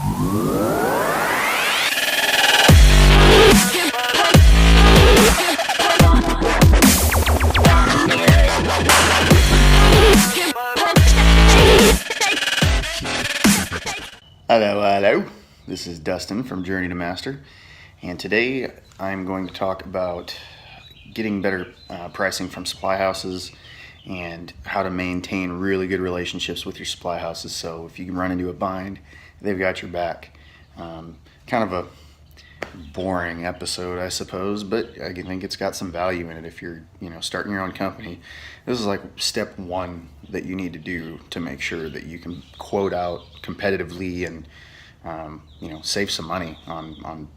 Hello. This is Dustin from Journey to Master, and today I'm going to talk about getting better pricing from supply houses and how to maintain really good relationships with your supply houses. So if you can run into a bind, they've got your back. Kind of a boring episode, I suppose, but I think it's got some value in it. If you're starting your own company, this is like step one that you need to do to make sure that you can quote out competitively and save some money on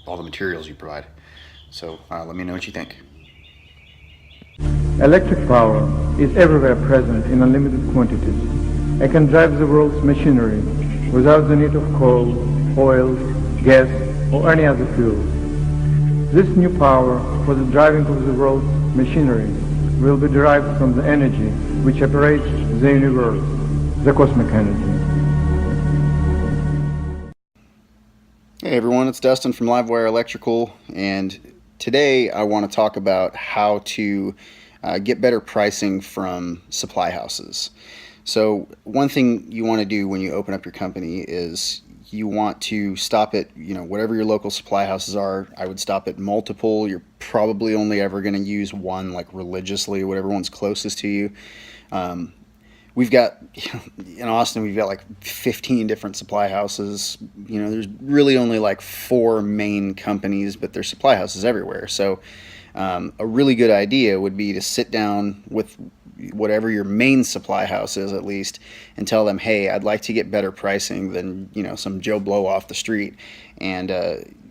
all the materials you provide. So let me know what you think. Electric power is everywhere present in unlimited quantities. It can drive the world's machinery without the need of coal, oil, gas, or any other fuel. This new power for the driving of the world's machinery will be derived from the energy which operates the universe, the cosmic energy. Hey everyone, it's Dustin from Livewire Electrical, and today I want to talk about how to get better pricing from supply houses. So one thing you want to do when you open up your company is you want to stop at, whatever your local supply houses are. I would stop at multiple. You're probably only ever going to use one, like religiously, whatever one's closest to you. We've got, in Austin, we've got like 15 different supply houses. There's really only like 4 main companies, but there's supply houses everywhere. So a really good idea would be to sit down with whatever your main supply house is, at least, and tell them, hey, I'd like to get better pricing than some Joe Blow off the street, and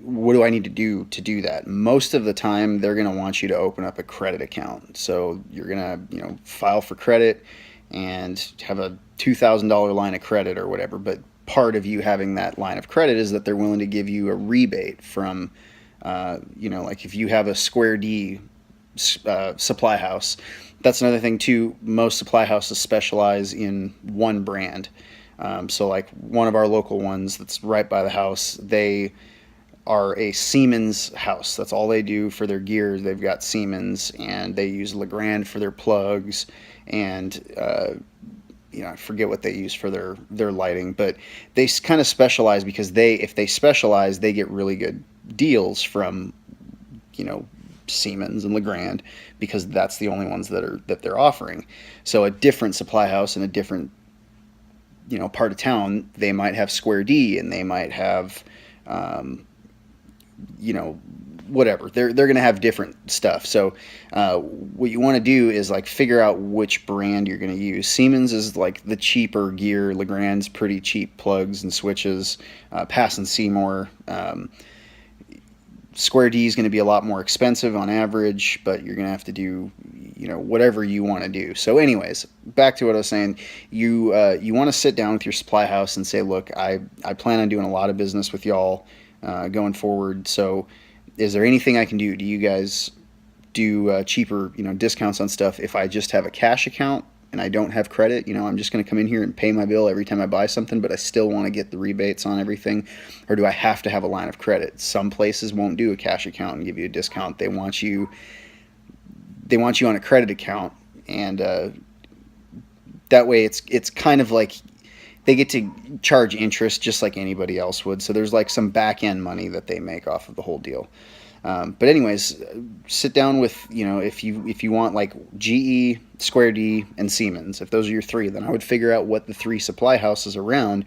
what do I need to do that? Most of the time they're going to want you to open up a credit account. So you're going to file for credit and have a $2,000 line of credit or whatever, but part of you having that line of credit is that they're willing to give you a rebate from like if you have a Square D supply house. That's another thing too. Most supply houses specialize in one brand. So like one of our local ones that's right by the house, they are a Siemens house. That's all they do for their gear. They've got Siemens, and they use Legrand for their plugs, and I forget what they use for their lighting, but they kind of specialize because if they specialize, they get really good deals from Siemens and Legrand, because that's the only ones that they're offering. So a different supply house in a different part of town, they might have Square D, and they might have whatever. They're going to have different stuff. So what you want to do is like figure out which brand you're going to use. Siemens is like the cheaper gear. Legrand's pretty cheap plugs and switches. Pass and Seymour. Square D is going to be a lot more expensive on average, but you're going to have to do whatever you want to do. So anyways, back to what I was saying. You want to sit down with your supply house and say, look, I plan on doing a lot of business with y'all going forward. So is there anything I can do? Do you guys do cheaper discounts on stuff if I just have a cash account and I don't have credit? I'm just going to come in here and pay my bill every time I buy something, but I still want to get the rebates on everything. Or do I have to have a line of credit? Some places won't do a cash account and give you a discount. They want you on a credit account, and that way it's kind of like they get to charge interest just like anybody else would. So there's like some back end money that they make off of the whole deal. But anyways, sit down with, if you want like GE, Square D, and Siemens, if those are your 3, then I would figure out what the 3 supply houses around,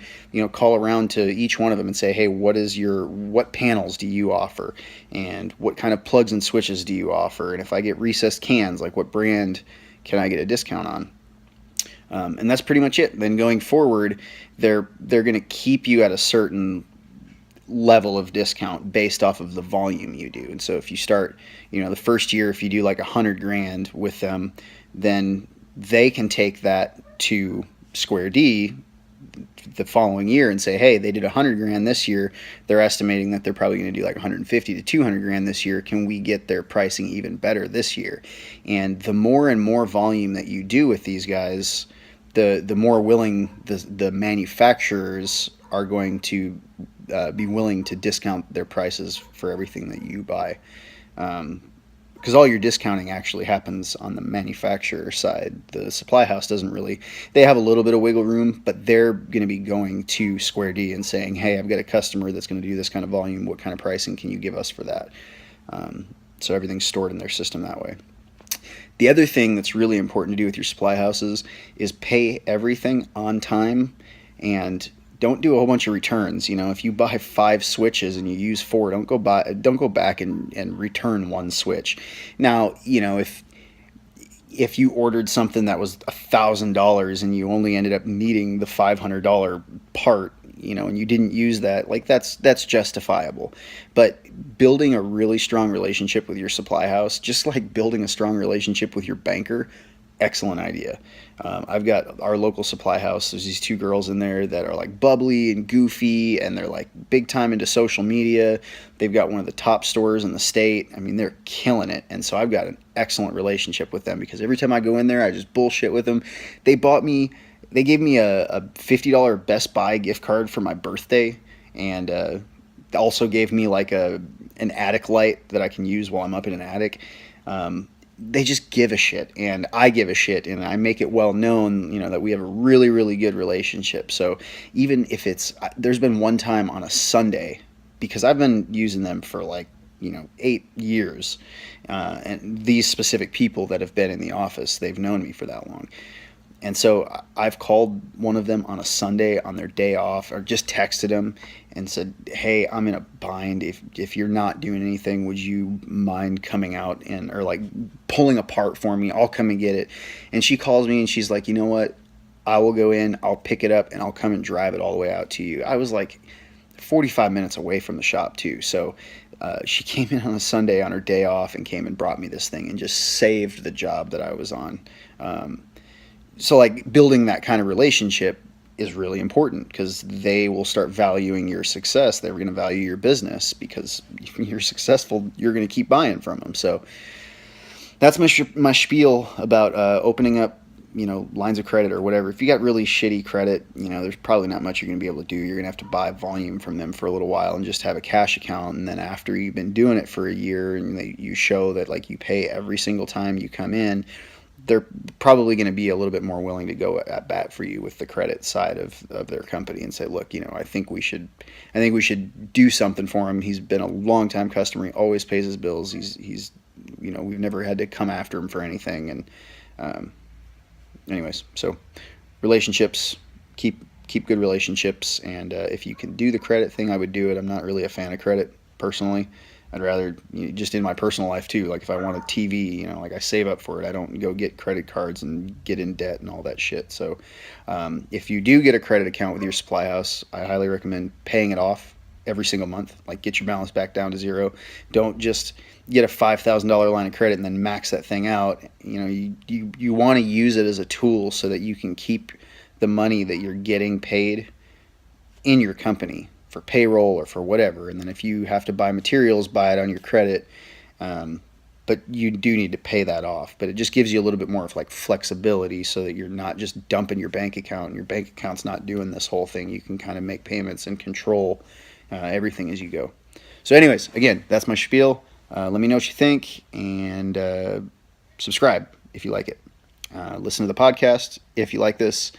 call around to each one of them and say, hey, what panels do you offer? And what kind of plugs and switches do you offer? And if I get recessed cans, like what brand can I get a discount on? And that's pretty much it. Then going forward, they're going to keep you at a certain level of discount based off of the volume you do. And so if you start, the first year, if you do like $100,000 with them, then they can take that to Square D the following year and say, hey, they did $100,000 this year. They're estimating that they're probably going to do like $150,000 to $200,000 this year. Can we get their pricing even better this year? And the more and more volume that you do with these guys, the more willing the manufacturers are going to be willing to discount their prices for everything that you buy. Because all your discounting actually happens on the manufacturer side. The supply house doesn't really, they have a little bit of wiggle room, but they're going to be going to Square D and saying, hey, I've got a customer that's going to do this kind of volume. What kind of pricing can you give us for that? So everything's stored in their system that way. The other thing that's really important to do with your supply houses is pay everything on time, and don't do a whole bunch of returns. If you buy 5 switches and you use 4, don't go back and return 1 switch. Now, if you ordered something that was $1,000 and you only ended up needing the $500 part, and you didn't use that, like that's justifiable. But building a really strong relationship with your supply house, just like building a strong relationship with your banker, excellent idea. I've got our local supply house. There's these 2 girls in there that are like bubbly and goofy, and they're like big time into social media. They've got one of the top stores in the state. I mean, they're killing it. And so I've got an excellent relationship with them because every time I go in there, I just bullshit with them. They gave me a $50 Best Buy gift card for my birthday, and also gave me like an attic light that I can use while I'm up in an attic. They just give a shit, and I give a shit, and I make it well known, that we have a really, really good relationship. So even if there's been one time on a Sunday, because I've been using them for 8 years, and these specific people that have been in the office, they've known me for that long. And so I've called one of them on a Sunday on their day off, or just texted them and said, hey, I'm in a bind. If you're not doing anything, would you mind coming out or pulling a part for me? I'll come and get it. And she calls me and she's like, you know what? I will go in, I'll pick it up, and I'll come and drive it all the way out to you. I was like 45 minutes away from the shop too. So she came in on a Sunday on her day off and came and brought me this thing and just saved the job that I was on. So building that kind of relationship is really important because they will start valuing your success. They're going to value your business because if you're successful, you're going to keep buying from them. So that's my spiel about opening up, lines of credit or whatever. If you got really shitty credit, there's probably not much you're going to be able to do. You're going to have to buy volume from them for a little while and just have a cash account. And then after you've been doing it for a year and you show that you pay every single time you come in, they're probably going to be a little bit more willing to go at bat for you with the credit side of their company and say, look, I think we should do something for him. He's been a long time customer. He always pays his bills. He's we've never had to come after him for anything. And anyways, so relationships, keep good relationships. And if you can do the credit thing, I would do it. I'm not really a fan of credit personally. I'd rather, just in my personal life too, if I want a TV, I save up for it. I don't go get credit cards and get in debt and all that shit. So if you do get a credit account with your supply house, I highly recommend paying it off every single month. Get your balance back down to 0. Don't just get a $5,000 line of credit and then max that thing out. You want to use it as a tool so that you can keep the money that you're getting paid in your company for payroll or for whatever. And then if you have to buy materials, buy it on your credit. But you do need to pay that off. But it just gives you a little bit more of flexibility so that you're not just dumping your bank account and your bank account's not doing this whole thing. You can kind of make payments and control everything as you go. So anyways, again, that's my spiel. Let me know what you think, and subscribe if you like it. Listen to the podcast if you like this.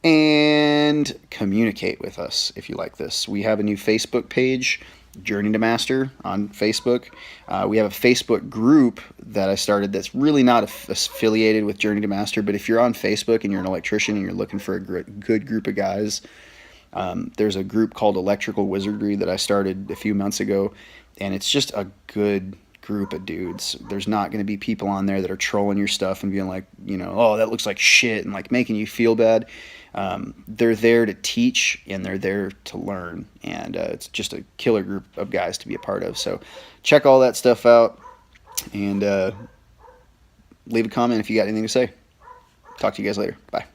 And communicate with us if you like this. We have a new Facebook page, Journey to Master on Facebook. We have a Facebook group that I started that's really not affiliated with Journey to Master, but if you're on Facebook and you're an electrician and you're looking for a good group of guys, there's a group called Electrical Wizardry that I started a few months ago, and it's just a good group of dudes. There's not going to be people on there that are trolling your stuff and being like, oh, that looks like shit, and making you feel bad. They're there to teach and they're there to learn, and it's just a killer group of guys to be a part of. So check all that stuff out, and leave a comment if you got anything to say. Talk to you guys later. Bye.